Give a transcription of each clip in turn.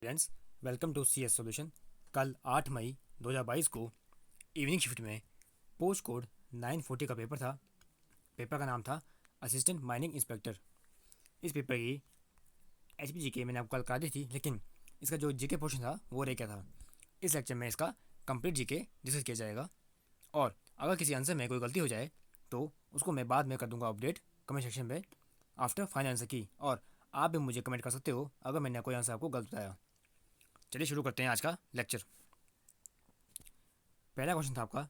Friends, welcome to C S solution. कल 8 मई 2022 को इवनिंग शिफ्ट में पोस्ट कोड 940 का पेपर था। पेपर का नाम था असिस्टेंट माइनिंग इंस्पेक्टर। इस पेपर की एच पी जी के मैंने आपको कल करा दी थी, लेकिन इसका जो जी के पोर्शन था वो रह गया था। इस लेक्चर में इसका कंप्लीट जी के डिस्कस किया जाएगा, और अगर किसी आंसर में कोई गलती हो जाए तो उसको मैं बाद में कर दूंगा अपडेट कमेंट सेक्शन में आफ्टर फाइनल आंसर की। और आप भी मुझे कमेंट कर सकते हो अगर मैंने कोई आंसर आपको गलत बताया। चलिए शुरू करते हैं आज का लेक्चर। पहला क्वेश्चन था आपका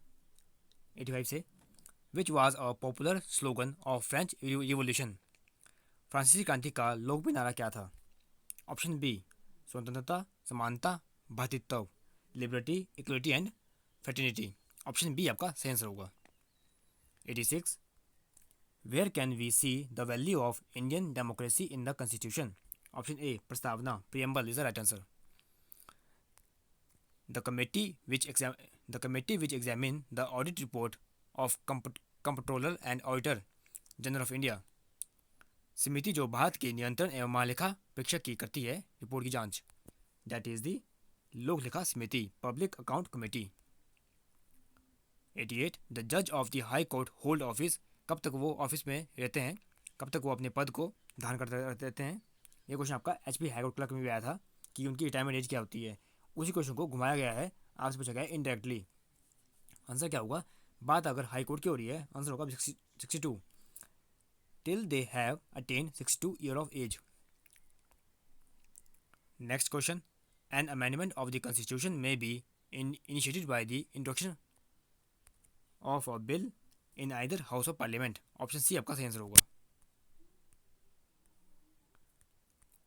85 से, which was a popular slogan of French revolution. फ्रांसीसी क्रांति का लोकप्रिय नारा क्या था? ऑप्शन बी स्वतंत्रता, समानता, भ्रातृत्व, liberty, equality and fraternity. Option B आपका सही आंसर होगा। 86, where can we see the value of Indian democracy in the constitution. Option A प्रस्तावना, preamble is the right answer. The committee which examined the audit report of Comptroller and Auditor General of India। समिति जो भारत के नियंत्रण एवं महालेखा परीक्षक की करती है रिपोर्ट की जांच, दैट इज द लोक लेखा समिति, पब्लिक अकाउंट कमेटी। 88, द जज of the high court hold office. कब तक वो ऑफिस में रहते हैं, कब तक वो अपने पद को धारण करते रहते हैं? ये क्वेश्चन आपका एच पी हाईकोर्ट क्लर्क में भी आया था कि उनकी रिटायरमेंट एज क्या होती है। उसी क्वेश्चन को घुमाया गया है, आपसे पूछा गया है इनडायरेक्टली। आंसर क्या होगा? बात अगर हाई कोर्ट की हो रही है, आंसर होगा 62, till they have attain 62 year of age. Next question, an amendment of the constitution may be initiated by the introduction of a bill in either house of parliament. Option C आपका सही answer होगा।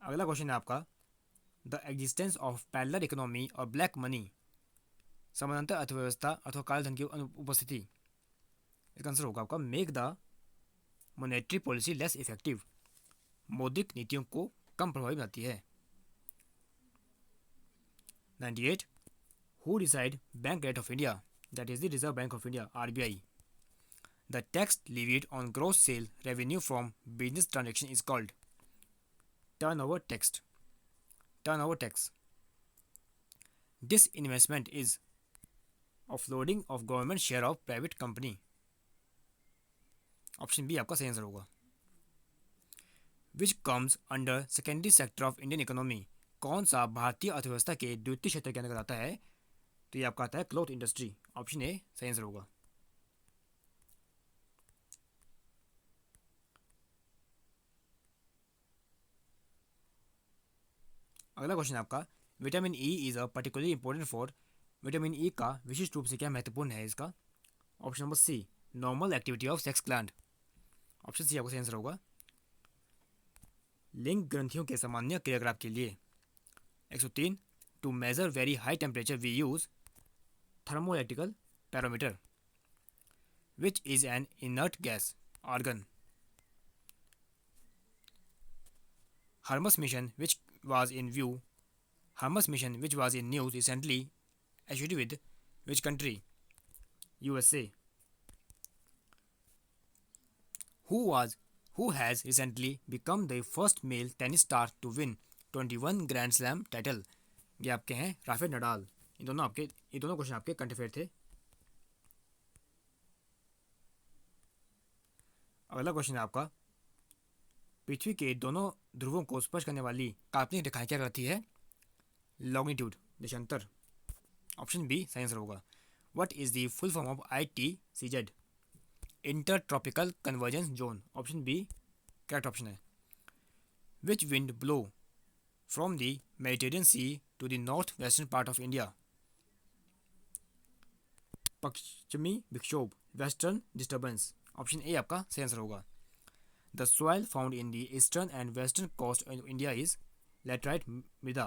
अगला question है आपका, the existence of parallel economy और black money, समानांतर अर्थव्यवस्था अथवा काले धन की उपस्थिति। इसका आंसर होगा आपका make the monetary policy less effective. मौद्रिक नीतियों को कम प्रभावी बनाती है। 98, who decide bank rate of India, that is the reserve bank of India, RBI. The tax levied on gross sale revenue from business transaction is called turnover tax। turnover tax। disinvestment is offloading of government share of private company। Option B आपका सही answer होगा। Which comes under secondary sector of Indian economy. कौन सा भारतीय अर्थव्यवस्था के द्वितीय क्षेत्र के अंतर्गत आता है? तो ये आपका आता है क्लॉथ इंडस्ट्री। ऑप्शन ए सही आंसर होगा। अगला क्वेश्चन आपका, vitamin E is a particularly important for. Vitamin E का विशिष्ट रूप से क्या महत्वपूर्ण है इसका? Option number C normal activity of sex gland. Option C आपका सही आंसर होगा। लिंग ग्रंथियों के सामान्य क्रियाकलाप के लिए 103, to measure very high temperature we use thermoelectrical parameter, which is an inert gas argon. Hermes mission was in view Hermes mission which was in news recently associated with which country? USA। Who has recently become the first male tennis star to win 21 Grand Slam title? ये आपके हैं Rafael Nadal. ये दोनों question आपके current affair थे। अगला question है आपका, पृथ्वी के दोनों ध्रुवों को स्पर्श करने वाली काल्पनिक रेखाएं क्या कहती है? लॉन्गिट्यूड, देशांतर। ऑप्शन बी सही आंसर होगा। What is the full form of ITCZ? Inter tropical convergence zone. Option B correct option है। Which wind blow from the Mediterranean sea to the north western part of India? पश्चिमी विक्षोभ, western disturbance. Option A आपका सही answer होगा। The soil found in the eastern and western coast of India is laterite मृदा,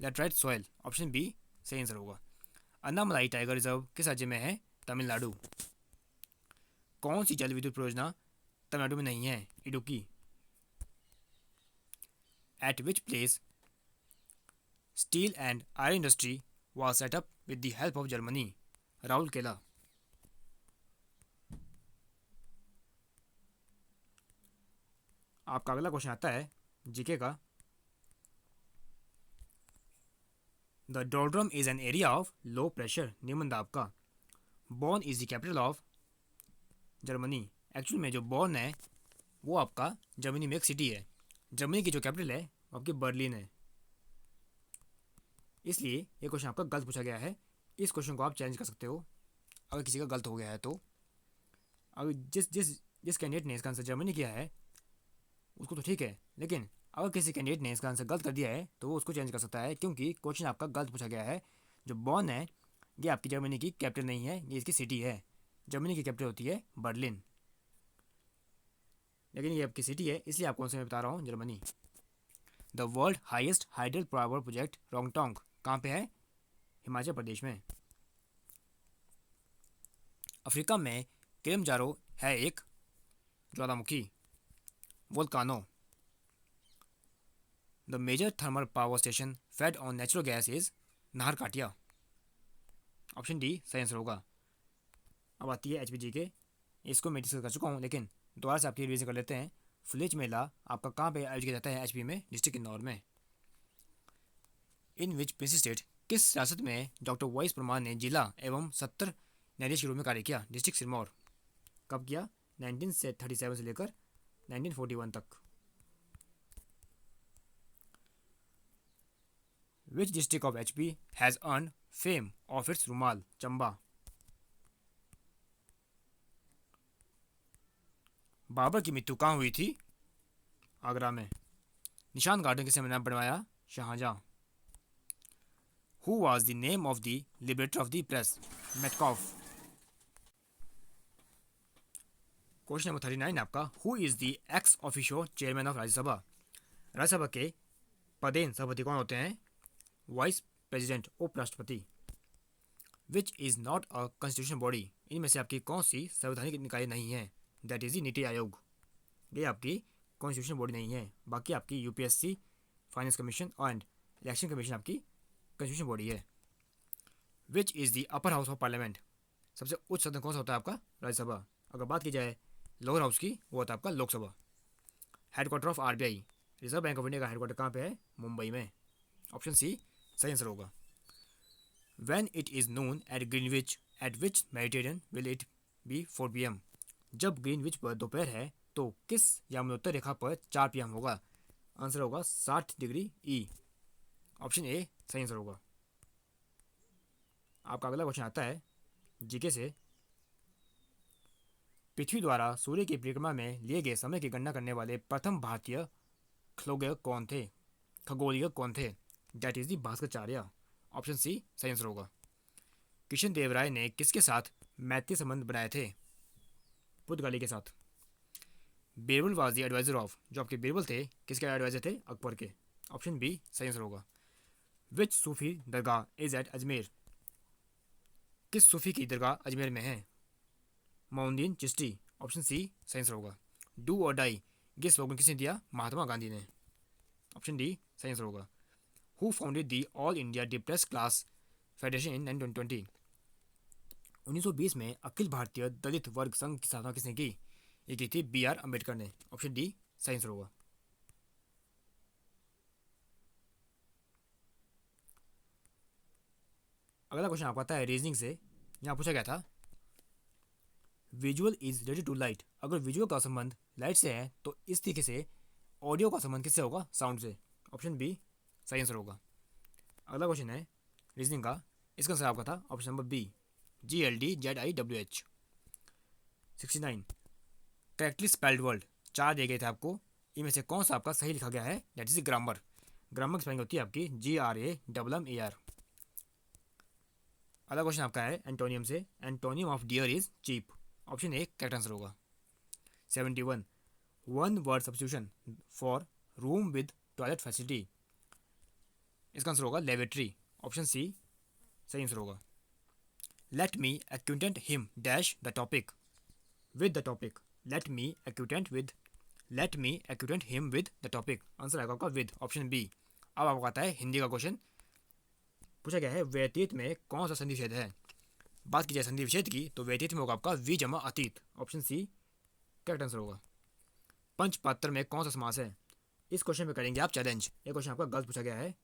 laterite soil. Option B सही answer होगा। Annamalai tiger reserve किस राज्य में है? तमिलनाडु। कौन सी जल विद्युत परियोजना तमिलनाडु में नहीं है? Idukki. At which place steel and iron industry was set up with the help of Germany? Rourkela. आपका अगला क्वेश्चन आता है जीके का, the doldrum is an area of low pressure, निम्न दाब का। Bonn is the capital of Germany. Actual में जो बॉन है वो आपका जर्मनी में एक सिटी है। जर्मनी की जो कैपिटल है वो आपकी बर्लिन है। इसलिए ये क्वेश्चन आपका गलत पूछा गया है। इस क्वेश्चन को आप चेंज कर सकते हो अगर किसी का गलत हो गया है तो। अगर जिस जिस जिस कैंडिडेट ने इसका आंसर जर्मनी किया है उसको तो ठीक है, लेकिन अगर किसी कैंडिडेट ने इसका आंसर गलत कर दिया है तो वो उसको चेंज कर सकता है, क्योंकि क्वेश्चन आपका गलत पूछा गया है। जो बॉन है ये आपकी जर्मनी की कैपिटल नहीं है, ये इसकी सिटी है। जर्मनी की कैपिटल होती है बर्लिन, लेकिन ये आपकी सिटी है, इसलिए आपको मैं बता रहा हूँ Germany. The world highest hydel power project Rongtong कहाँ पे है? हिमाचल प्रदेश में। अफ्रीका में किलिमंजारो है एक ज्वालामुखी, volcano. The major thermal power station fed on natural gas is Nahar Katia. Option D सही आंसर होगा। अब आती है एचपीजी के, इसको मैं डिस्कस कर चुका हूँ, लेकिन दोबारा से आपकी रिवीजन कर लेते हैं। फ्लिज मेला आपका कहाँ पे आयोजित किया जाता है? एचपी में, डिस्ट्रिक्ट इंदौर में। इन विच प्रिंसी स्टेट, किस रियासत में डॉक्टर वाइस परमार ने जिला एवं 70 न्यायाधीश के रूप में कार्य किया? डिस्ट्रिक्ट सिरमौर। कब किया? 1937 से लेकर 1941 तक। Which district of HP has earn fame of its रुमाल? चंबा। बाबर की मृत्यु कहाँ हुई थी? आगरा में। निशान गार्डन किसने बनवाया? Shahjahan. Who was the name of the liberator of the press? Metcalfe. Question number 39 आपका, who is the ex officio chairman of Rajya Sabha? Rajya Sabha के पदेन सभापति कौन होते हैं? वाइस प्रेसिडेंट, उपराष्ट्रपति। Which is not a constitution body, इनमें से आपकी कौन सी संवैधानिक निकाय नहीं है? That is the NITI Aayog. ये आपकी कॉन्स्टिट्यूशन बॉडी नहीं है। बाकी आपकी UPSC, finance commission and election commission आपकी कॉन्स्टिट्यूशन बॉडी है। Which is the upper house of parliament, सबसे उच्च सदन कौन सा होता है आपका? राज्यसभा। अगर बात की जाए लोअर हाउस की, वो होता है आपका Lok Sabha. Headquarter of RBI, reserve bank of India का हेडक्वार्टर कहाँ पे है? मुंबई में। ऑप्शन सी सही आंसर होगा। When it is noon at Greenwich at which Mediterranean will it be 4 PM? जब ग्रीनविच पर दोपहर है तो किस यामनोत्तर रेखा पर 4 PM होगा? आंसर होगा 60° ई। ऑप्शन ए सही आंसर होगा। आपका अगला क्वेश्चन आता है जीके से। पृथ्वी द्वारा सूर्य की परिक्रमा में लिए गए समय की गणना करने वाले प्रथम भारतीय खगोलीय कौन थे? That is the Bhaskaracharya. Option C सही आंसर होगा। कृष्ण देव राय ने किसके साथ मैत्री संबंध बनाए थे? पुर्तगाली के साथ। Birbal was the adviser of, जो आपके बीरबल थे किसके एडवाइजर थे? अकबर के। ऑप्शन बी सही आंसर होगा। विच सूफी दरगाह इज एट अजमेर? किस सूफी की दरगाह अजमेर में है? मोइनुद्दीन चिश्ती। ऑप्शन सी सही आंसर होगा। डू और डाई, ये स्लोगन किसने दिया? महात्मा गांधी ने। ऑप्शन डी सही आंसर होगा। Who founded the all India depress class federation in 1920? 1920 में अखिल भारतीय दलित वर्ग संघ की स्थापना किसने की? ये की थी BR अम्बेडकर ने। ऑप्शन डी सही आंसर होगा। अगला क्वेश्चन आपका आता है रीजनिंग से। यहाँ पूछा गया था visual is related to light. अगर विजुअल का संबंध लाइट से है तो इस तरीके से ऑडियो का संबंध किससे होगा? साउंड से। ऑप्शन बी सही आंसर होगा। अगला क्वेश्चन है रीजनिंग का, इसका आंसर आपका था option number B, GLDZIWH। 69 correctly spelled word 4 दिए गए थे आपको, इनमें से कौन सा आपका सही लिखा गया है? That is grammar. ग्रामर की स्पेलिंग होती है आपकी GRAMMAR। अगला क्वेश्चन आपका है एंटोनियम से। Antonym of dear is cheap. Option A correct answer होगा। 71 one word substitution for room with toilet facility, इसका आंसर होगा लेवेट्री। ऑप्शन सी सही आंसर होगा। Let me acquaint him dash the topic with the topic. Let me acquaint him with the topic, answer आएगा आपका with. Option B. अब आपको आता है हिंदी का क्वेश्चन। पूछा गया है व्यतीत में कौन सा संधि विच्छेद है? बात की जाए संधि विच्छेद की तो व्यतीत में होगा आपका वी जमा अतीत। ऑप्शन सी करेक्ट आंसर होगा। पंचपात्र में कौन सा समास है? इस क्वेश्चन में करेंगे आप चैलेंज। ये क्वेश्चन आपका गलत पूछा गया है।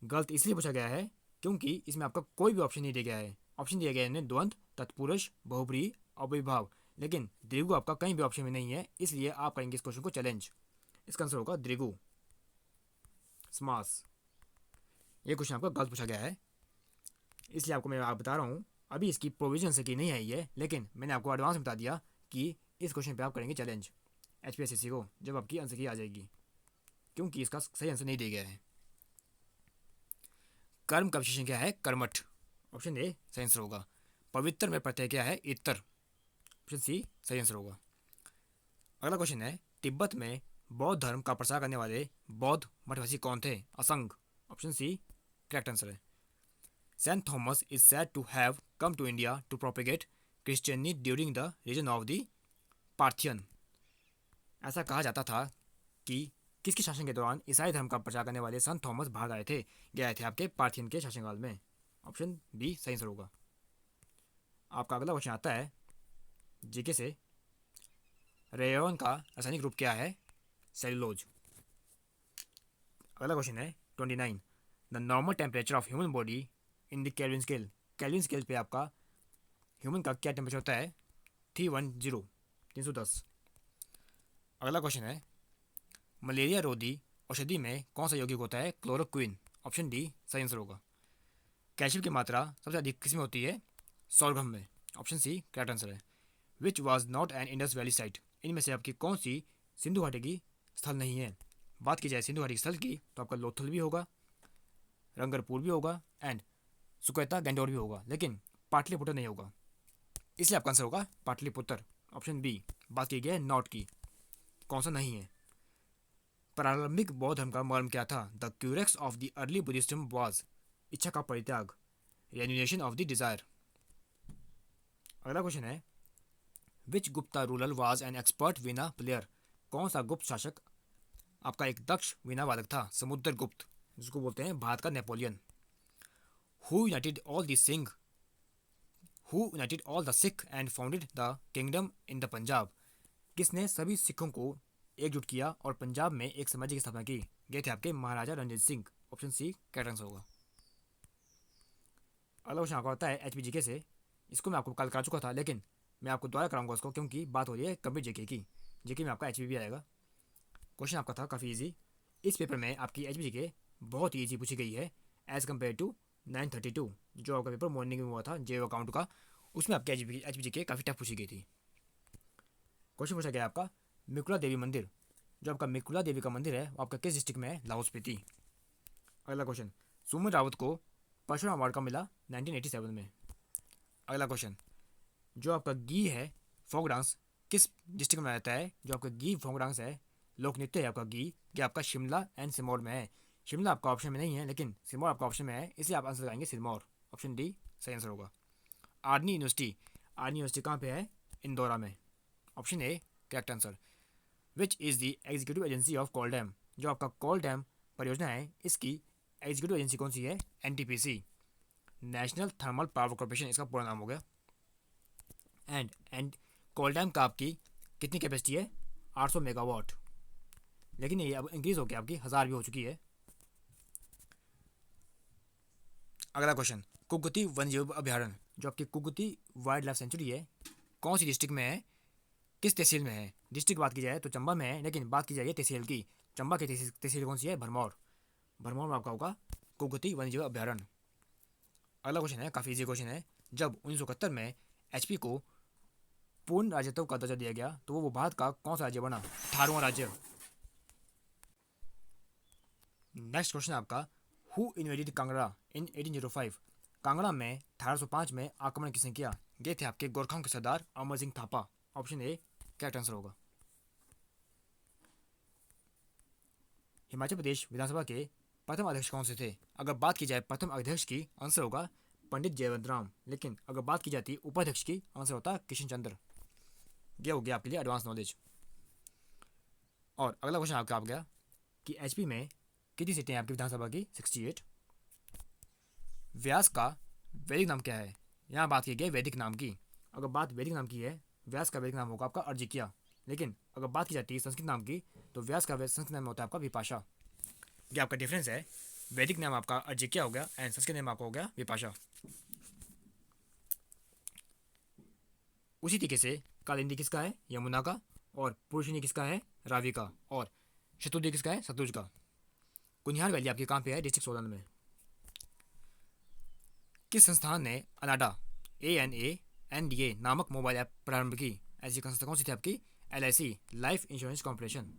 गलत इसलिए पूछा गया है क्योंकि इसमें आपका कोई भी ऑप्शन नहीं दिया गया है। ऑप्शन दिया गया है द्वंद्व, तत्पुरुष, बहुब्रीहि, अव्ययीभाव, लेकिन द्विगु आपका कहीं भी ऑप्शन में नहीं है, इसलिए आप करेंगे इस क्वेश्चन को चैलेंज। इसका आंसर होगा द्विगु, समास। ये क्वेश्चन आपका गलत पूछा गया है, इसलिए आपको मैं बता रहा हूँ। अभी इसकी प्रोविजन से की नहीं आई है, लेकिन मैंने आपको एडवांस में बता दिया कि इस क्वेश्चन पे आप करेंगे चैलेंज HPSCC को जब आपकी आंसर की आ जाएगी, क्योंकि इसका सही आंसर नहीं दिया गया है। कर्म का विशेषण क्या है? कर्मठ। ऑप्शन ए सही आंसर होगा। पवित्र में प्रत्यय क्या है? इतर। ऑप्शन सी सही आंसर होगा। अगला क्वेश्चन है, तिब्बत में बौद्ध धर्म का प्रचार करने वाले बौद्ध मठवासी कौन थे? Asanga. Option C correct answer है। Saint Thomas is said to have come to India to propagate Christianity during the region of the Parthian. ऐसा कहा जाता था कि किसके शासन के दौरान ईसाई धर्म का प्रचार करने वाले संत थॉमस बाहर गए थे आपके पार्थियन के शासनकाल में? ऑप्शन बी सही आंसर होगा। आपका अगला क्वेश्चन आता है जीके से, रेयन का रासायनिक रूप क्या है? सेलुलोज। अगला क्वेश्चन है 29, the normal temperature of human body in the kelvin scale. Kelvin scale पे आपका ह्यूमन का क्या टेम्परेचर होता है? 310। अगला क्वेश्चन है, मलेरिया रोधी औषधि में कौन सा यौगिक होता है? क्लोरोक्विन। ऑप्शन डी सही आंसर होगा। कैल्शियम की मात्रा सबसे अधिक किस में होती है? सोरगम में। ऑप्शन सी करेक्ट आंसर है। Which was not an Indus valley site. इनमें से आपकी कौन सी सिंधु घाटी की स्थल नहीं है? बात की जाए सिंधु घाटी स्थल की तो आपका लोथल भी होगा, रंगरपुर भी होगा एंड सुकैता गंडौर भी होगा, लेकिन पाटलिपुत्र नहीं होगा, इसलिए आपका आंसर होगा पाटलिपुत्र। Option B. बात की गई है नॉट की, कौन सा नहीं है। प्रारंभिक बौद्ध धर्म का मर्म क्या था? The crux of the early Buddhism was इच्छा का परित्याग, रेन्यूएशन ऑफ द डिजायर। अगला क्वेश्चन है, which Gupta ruler was an expert veena player. कौन सा गुप्त शासक आपका एक दक्ष वीणा वादक था? समुद्रगुप्त, जिसको बोलते हैं भारत का Napoleon. Who United all the Sikh and founded the kingdom in the Punjab. किसने सभी सिखों को एकजुट किया और पंजाब में एक साम्राज्य की स्थापना की? ये थे आपके Maharaja Ranjit Singh. Option C correct answer होगा। अगला क्वेश्चन आपका होता है HPGK से। इसको मैं आपको कल करा चुका था, लेकिन मैं आपको दोबारा कराऊंगा उसको, क्योंकि बात हो रही है कंप्लीट जीके की। जीके में आपका HPV भी आएगा। क्वेश्चन आपका था काफ़ी इजी। इस पेपर में आपकी HPGK बहुत ही ईजी पूछी गई है एज़ कम्पेयर टू 932, जो आपका पेपर मॉर्निंग में हुआ था JO अकाउंट का, उसमें आपकी HPGK काफ़ी टफ पूछी गई थी। क्वेश्चन पूछा गया आपका, मिकुला देवी मंदिर, जो आपका मिकुला देवी का मंदिर है वो आपका किस डिस्ट्रिक्ट में है? लाहौल स्पीति। अगला क्वेश्चन, सुमन रावत को परशुराम अवार्ड का मिला 1987 में। अगला क्वेश्चन, जो आपका गी है फोक डांस किस डिस्ट्रिक्ट में रहता है? जो आपका गी फोक डांस है, लोक नृत्य है आपका गी, ये आपका शिमला एंड सिरमौर में है। शिमला आपका ऑप्शन में नहीं है, लेकिन सिरमौर आपका ऑप्शन में है, इसलिए आप आंसर लगाएंगे सिरमौर। ऑप्शन डी सही आंसर होगा। आर्नी यूनिवर्सिटी कहाँ पे है? इंदौरा में। Option A correct answer. Which is the executive agency of Kol dam. जो आपका कोल डैम परियोजना है, इसकी एग्जीक्यूटिव एजेंसी कौन सी है? NTPC, national thermal power corporation इसका पूरा नाम हो गया। एंड कोल डैम का आपकी कितनी कैपेसिटी है? 800 मेगावाट, लेकिन ये अब इंक्रीज होकर आपकी 1000 भी हो चुकी है। अगला क्वेश्चन, कुगती वन्यजीव अभ्यारण्य, जो आपकी कुगती वाइल्ड लाइफ सेंचुरी है, कौन सी डिस्ट्रिक्ट में है? किस तहसील में है? डिस्ट्रिक्ट बात की जाए तो चंबा में है, लेकिन बात की जाए तहसील की, चंबा की तहसील कौन सी है? भरमौर। भरमौर में आपका होगा कुगती वन्यजीव अभ्यारण्य। अगला क्वेश्चन है काफ़ी इजी क्वेश्चन है, जब 1971 में HP को पूर्ण राज्यत्व का दर्जा दिया गया तो वो भारत का कौन सा राज्य बना? 18वां राज्य। नेक्स्ट क्वेश्चन आपका, हु इन्वेडेड कांगड़ा इन 1805। कांगड़ा में 1805 में आक्रमण किसने किया? ये थे आपके गोरखाओं के सरदार Amar Singh Thapa. Option A correct answer होगा। हिमाचल प्रदेश विधानसभा के प्रथम अध्यक्ष कौन से थे? अगर बात की जाए प्रथम अध्यक्ष की, आंसर होगा पंडित जयवंत राम, लेकिन अगर बात की जाती उपाध्यक्ष की, आंसर होता किशन चंद्र। यह हो गया आपके लिए एडवांस नॉलेज। और अगला क्वेश्चन आपका आ गया कि HP में कितनी सीटें हैं आपकी विधानसभा की? 68। व्यास का वैदिक नाम क्या है? यहाँ बात की गई वैदिक नाम की। अगर बात वैदिक नाम की है, व्यास का वैदिक नाम होगा आपका अर्जिकिया, लेकिन अगर बात की जाती है संस्कृत नाम की, तो व्यास का संस्कृत नाम होता है आपका विपाशा। ये आपका डिफरेंस है वैदिक नाम आपका अर्जिक्या हो गया एंड संस्कृत नाम आपका हो गया विपाशा। उसी तरीके से कालिंदी किसका है? यमुना का। और पुरुषिनी किसका है? रावी का। और शत्रुंजय किसका है? सतलुज का। कुनिहार वैली आपके कहाँ पे है? डिस्ट्रिक्ट सोलन में। किस संस्थान ने अनाडा ANANDA नामक मोबाइल ऐप प्रारंभ की? ऐसी संस्था कौन सी थी आपकी? LIC life insurance corporation.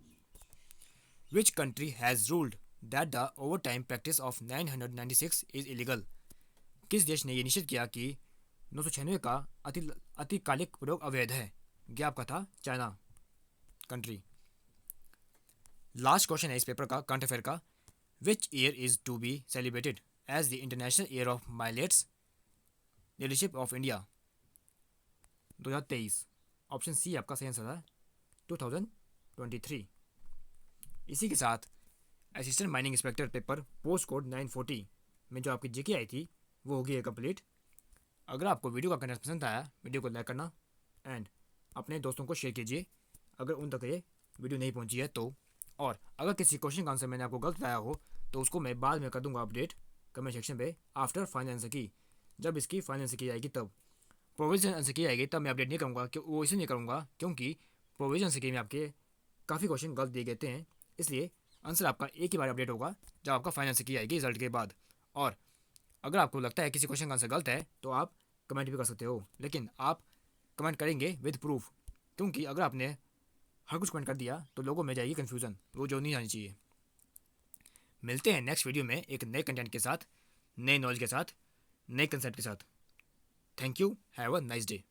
Which country has ruled that the over time practice of 996 is illegal? किस देश ने यह निश्चित किया कि 996 का अतिकालिक प्रयोग अवैध है? यह आपका था चाइना कंट्री। लास्ट क्वेश्चन है इस पेपर का, करंट अफेयर का। Which year is to be celebrated as the international year of millets leadership of India? 2023। Option C आपका सही आंसर है 2023। इसी के साथ assistant mining inspector paper post code 940 में जो आपकी जीके आई थी वो होगी कंप्लीट। अगर आपको वीडियो का कंटेंट पसंद आया, वीडियो को लाइक करना एंड अपने दोस्तों को शेयर कीजिए अगर उन तक ये वीडियो नहीं पहुंची है तो। और अगर किसी क्वेश्चन का आंसर मैंने आपको गलत बताया हो तो उसको मैं बाद में कर दूंगा अपडेट कमेंट सेक्शन पे आफ्टर फाइनल आंसर की। जब इसकी फाइनल आंसर की जाएगी तब प्रोविजन आंसर की जाएगी, तब मैं अपडेट नहीं करूँगा। वो इसलिए नहीं करूँगा क्योंकि प्रोविजन आंसर की में आपके काफ़ी क्वेश्चन गलत दिए गए हैं, इसलिए आंसर आपका एक ही बार अपडेट होगा जब आपका फाइनल आंसर की आएगी रिजल्ट के बाद। और अगर आपको लगता है किसी क्वेश्चन का आंसर गलत है तो आप कमेंट भी कर सकते हो, लेकिन आप कमेंट करेंगे विद प्रूफ, क्योंकि अगर आपने हर कुछ कमेंट कर दिया तो लोगों में जाएगी कन्फ्यूज़न, वो जो नहीं आनी चाहिए। मिलते हैं नेक्स्ट वीडियो में एक नए कंटेंट के साथ, नए नॉलेज के साथ, नए कंसेप्ट के साथ। Thank you, have a nice day.